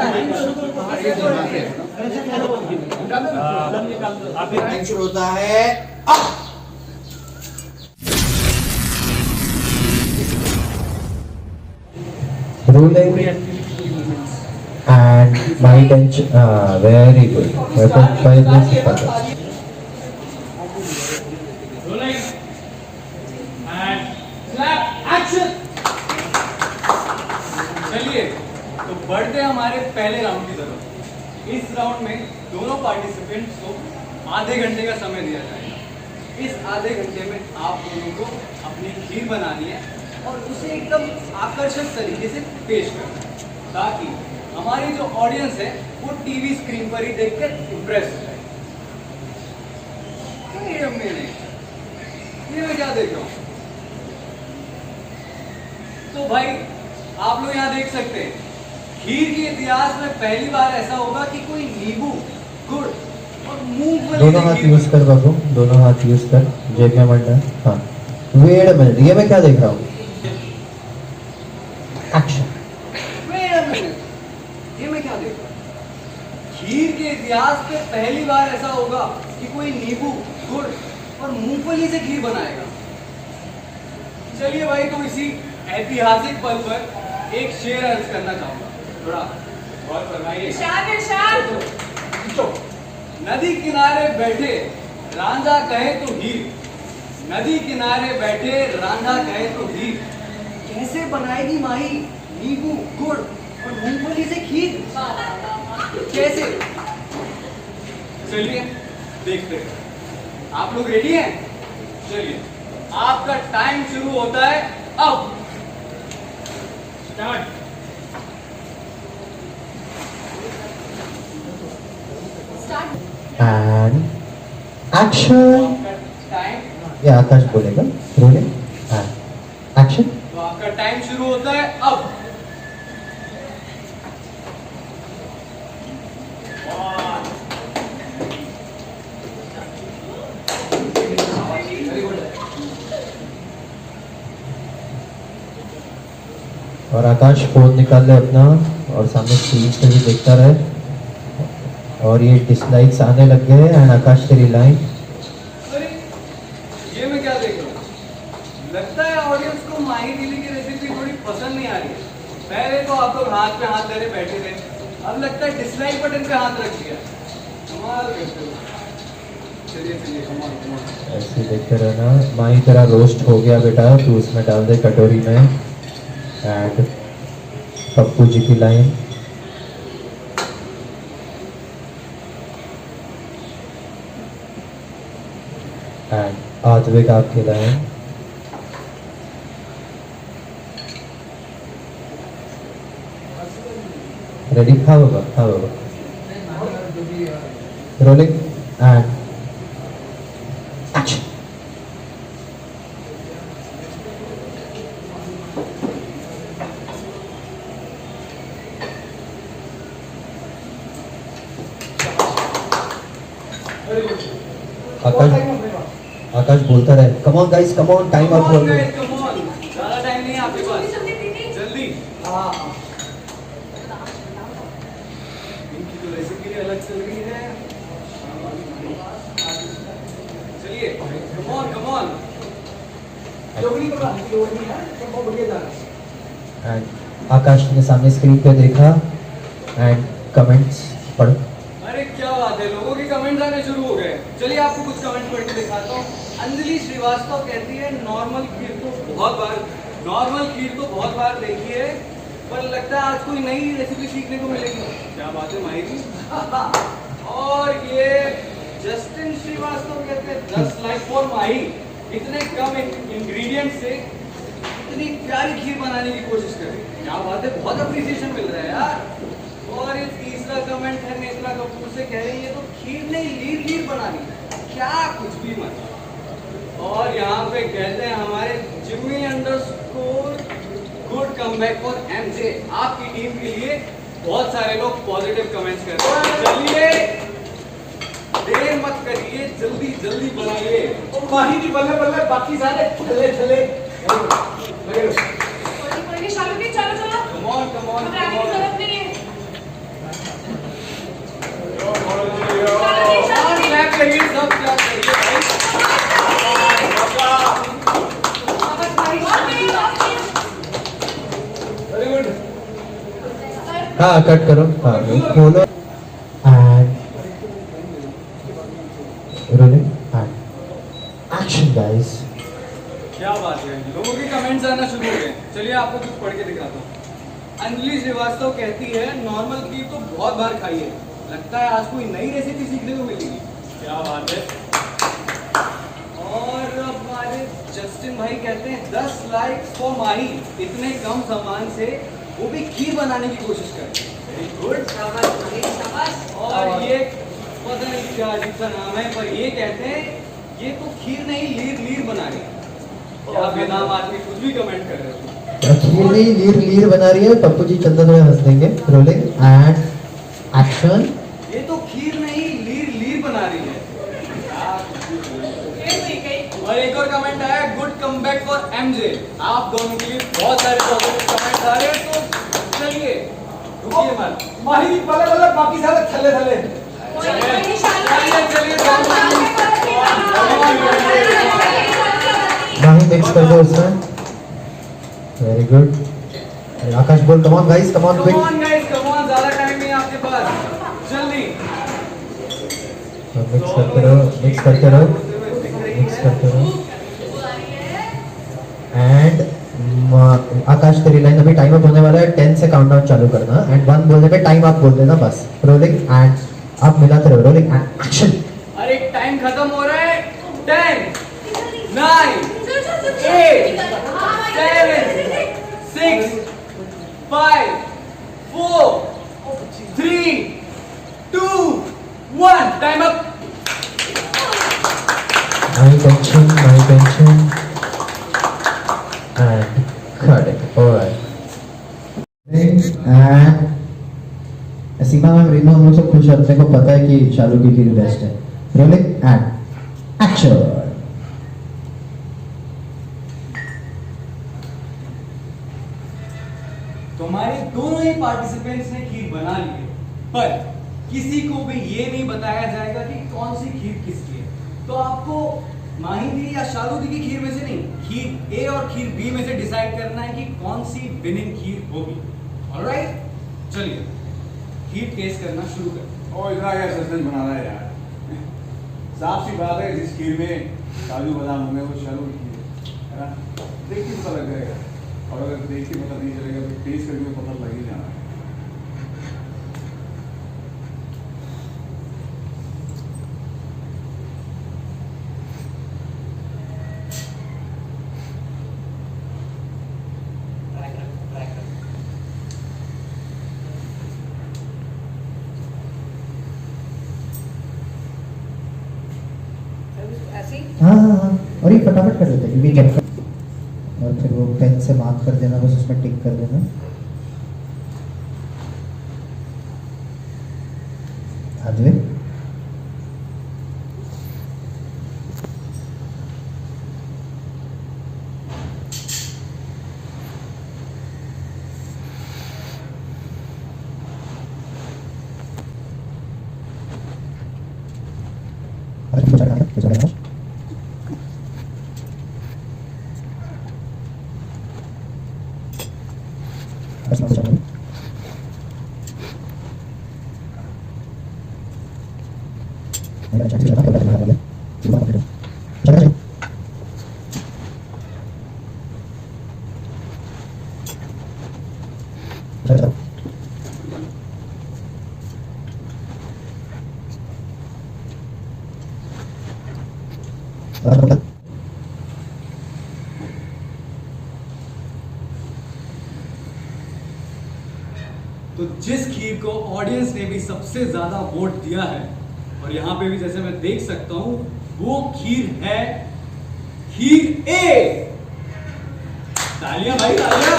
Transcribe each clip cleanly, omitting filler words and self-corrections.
Time शुरू होता है अब। Ruling and my attention, very good. Weapon 5 is focus. Rolling and clap action। चलिए तो बढ़ते हैं हमारे पहले राउंड की तरफ। इस राउंड में दोनों पार्टिसिपेंट्स को आधे घंटे का समय दिया जाएगा। इस आधे घंटे में आप दोनों को अपनी खीर बनानी है और उसे एकदम आकर्षक तरीके से पेश करना है, ताकि हमारी जो ऑडियंस है वो टीवी स्क्रीन पर ही देखकर इम्प्रेस हो जाए। ये मैं क्या देख रहा हूँ? तो भाई आप लोग यहाँ देख सकते हैं, खीर के इतिहास में पहली बार ऐसा होगा कि कोई नींबू, गुड़ और मूंगफली दोनों हाथ यूज कर बाबू, दोनों हाथ यूज कर, जेब में मत डाल। हाँ, वेट अ मिनट, ये मैं क्या देख रहा हूँ? एक्शन। ये मैं क्या देख रहा हूँ? खीर के इतिहास में पहली बार ऐसा होगा कि कोई नींबू, गुड़ और मूंगफली से खीर बनाएगा। चलिए भाई, तो इसी ऐतिहासिक पल पर एक शेर अर्ज करना चाहूंगा, थोड़ा गौर फरमाइए। नदी किनारे बैठे रांझा कहे तो हीर, नदी किनारे बैठे रांझा कहे तो हीर, कैसे बनाएगी माही नींबू, गुड़ और मूंगफली से खीर? कैसे? चलिए देखते हैं। आप लोग रेडी हैं? चलिए, आपका टाइम शुरू होता है अब। स्टार्ट। And action. टाइम, ये आकाश बोलेगा। Rolling and action. तो आपका टाइम शुरू होता है अब। और आकाश फोन निकाल ले अपना और सामने स्क्रीन पे भी देखता रहे। और ये डिसलाइक्स आने लग गए हैं। एंड आकाश तेरी लाइन। अरे ये मैं क्या देख रहा हूँ? लगता है ऑडियंस को माही ढीली की रेसिपी थोड़ी पसंद नहीं आ रही है। पहले तो आप लोग हाथ पे हाथ धरे बैठे थे, अब लगता है डिसलाइक बटन पे हाथ रख दिया। कमाल करते हो। चलिए चलिए, कमाल कमाल। ऐसे देखते रहना। माही तेरा रोस्ट हो गया बेटा, तू उसमें डाल दे कटोरी में। एंड पप्पू जी की लाइन। एंड आद्विक आपकी लाइन। रेडी? हाँ बाबा, हाँ बाबा। Rolling and action. Akash, Akash बोलता रहे, come on guys, come on, time up हो गया। ज्यादा टाइम नहीं है आपके पास, जल्दी। हाँ, इनकी तो रेसिपी अलग चल रही है। चलिए, come on come on. And Akash ने सामने स्क्रीन पे देखा एंड कमेंट्स पढ़ो। अरे क्या बात है, लोगों के कमेंट्स आने शुरू हो गए। चलिए आपको कुछ कमेंट पढ़ के दिखाता हूँ। अंजलि श्रीवास्तव कहती है, नॉर्मल खीर तो बहुत बार देखी है, पर लगता है आज कोई नई रेसिपी सीखने को मिलेगी। क्या बात है माही जी। और ये जस्टिन श्रीवास्तव कहते हैं, 10 लाइक फॉर माही, इतने कम इंग्रेडिएंट से इतनी प्यारी खीर बनाने की कोशिश कर रही है। क्या बात है, बहुत अप्रिसिएशन मिल रहा है यार। और ये तीसरा कमेंट है, नेत्रा कपूर से कह रही है, तो खीर नहीं लीर बनानी, क्या कुछ भी मत। और यहाँ पे कहते हैं हमारे Jimmy underscore good comeback for MJ, आपकी टीम के लिए बहुत सारे लोग पॉजिटिव कमेंट्स कर रहे हैं। चलिए देर मत करिए, जल्दी जल्दी बनाइए। माही जी बल्ले बल्ले, बाकी सारे चले चले। कम ऑन कम ऑन। करिए, सब क्लैप करिए भाई। Very good. हाँ कट करो, हाँ बोलो and rolling and action guys. क्या बात है, लोगों के कमेंट्स आना शुरू हो गए। चलिए आपको कुछ पढ़ के दिखाता हूँ। अंजलि श्रीवास्तव कहती है नॉर्मल खीर तो बहुत बार खाई है, लगता है आज कोई नई रेसिपी सीखने को मिलेगी। क्या बात है। और हमारे जस्टिन भाई कहते हैं 10 लाइक्स फॉर माही, इतने कम सामान से वो भी खीर बनाने की कोशिश करते हैं। वेरी गुड, शाबाश। और ये पता नहीं क्या अजीब सा नाम है, पर ये कहते हैं ये तो खीर नहीं लीर लीर बना रही है। क्या बेनाम आदमी कुछ भी कमेंट कर रहे थे। खीर नहीं लीर लीर बना रही है। पप्पू जी चंदा थोड़े हंस देंगे। Rolling and action. ये तो खीर नहीं लीर लीर बना रही है। और एक और कमेंट आया, गुड कमबैक फॉर एमजे। आप दोनों के लिए बहुत सारे पॉजिटिव कमेंट्स आ रहे हैं, तो चलिए रुकिए मत। माही पहले बाकी सारे थले थले। चलिए माही मिक्स कर दो उसमें। Very good. आकाश बोल come on guys, come on quick. Come on guys, come on, ज्यादा टाइम नहीं है आपके पास, जल्दी। मिक्स करते रहो, मिक्स करते रहो, मिक्स करते रहो। एंड आकाश तेरी लाइन अभी टाइम अप होने वाला है। 10 से काउंटडाउन चालू करना एंड 1 बोलने पे टाइम आप बोल देना बस। रोलिंग एंड आप मिलाते रहो। Rolling and action. अरे टाइम खत्म हो रहा है। 10 9 8 7 6 5 4 3 2 1, time up. My tension and cut it. Alright. And Seema ma'am Reema हम लोग सब खुश हैं, अपने को पता है कि शालू की खीर बेस्ट है। Rolling and action. तुम्हारे दोनों ही पार्टिसिपेंट्स ने खीर बना ली है, पर किसी को भी ये नहीं बताया जाएगा कि कौन सी खीर किसकी है। तो आपको माही दी या शालू दी की खीर में से नहीं, खीर ए और खीर बी में से डिसाइड करना है कि कौन सी विनिंग खीर होगी। ऑलराइट, चलिए खीर टेस्ट करना शुरू करें। और इतना क्या सस्पेंस बना रहा है यार। साफ सी बात है, जिस खीर में काजू बादाम होंगे वो शालू की खीर है ना। देख के पता लग जाएगा, और अगर देख के पता नहीं चलेगा तो टेस्ट करके पता लग ही जाना है। हाँ हाँ हाँ, और ये फटाफट कर देते हैं वीकेंड। और फिर वो पेन से मार्क कर देना, बस उसमें टिक कर देना। आगे तो जिस खीर को ऑडियंस ने भी सबसे ज्यादा वोट दिया है, और यहाँ पे भी जैसे मैं देख सकता हूँ, वो खीर है खीर ए। तालियां भाई, तालियां।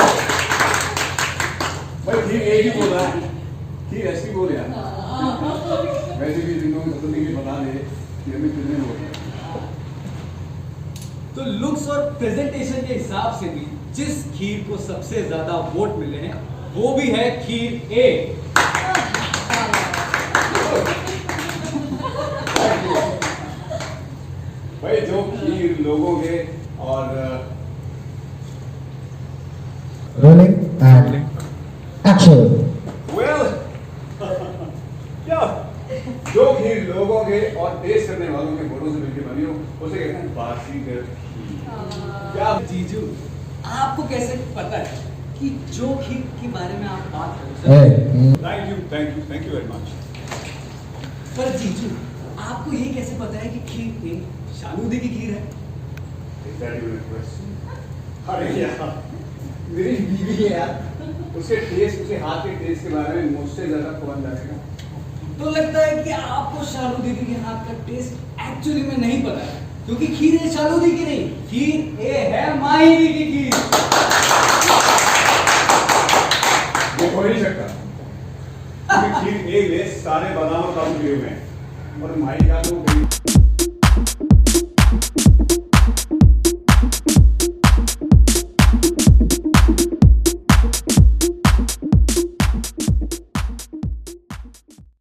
भाई खीर ए ही बोल रहा है, खीर एस की बोल यार। वैसे भी जिन लोगों को पसंद नहीं बता दे कि हमें कितने वोट हैं। तो लुक्स और प्रेजेंटेशन के हिसाब से भी जिस खीर को सबसे ज्यादा वोट मिले हैं वो भी है खीर ए। के और टेस्ट करने वालों के बोलों से मिलकर बनी हो उसे कहते हैं बाजीगर खीर। क्या जीजू, आपको कैसे पता है कि जो खीर के बारे में आप बात कर रहे हैं? Thank you very much. पर जीजू, आपको ये कैसे पता है कि खीर में शालूदी की खीर है? अरे यार, मेरी बीवी है यार, उसके टेस्ट, उसके हाथ के टेस्ट के बारे में मुझसे ज्यादा कौन जानेगा। तो लगता है कि आपको शालू दीदी के हाथ का टेस्ट एक्चुअली में नहीं पता है, क्योंकि खीर है शालू दी की नहीं, खीर ये है माही दी की खीर। ये हो नहीं सकता, क्योंकि खीर एक में सारे बादाम और काजू दिए हुए हैं और माही का तो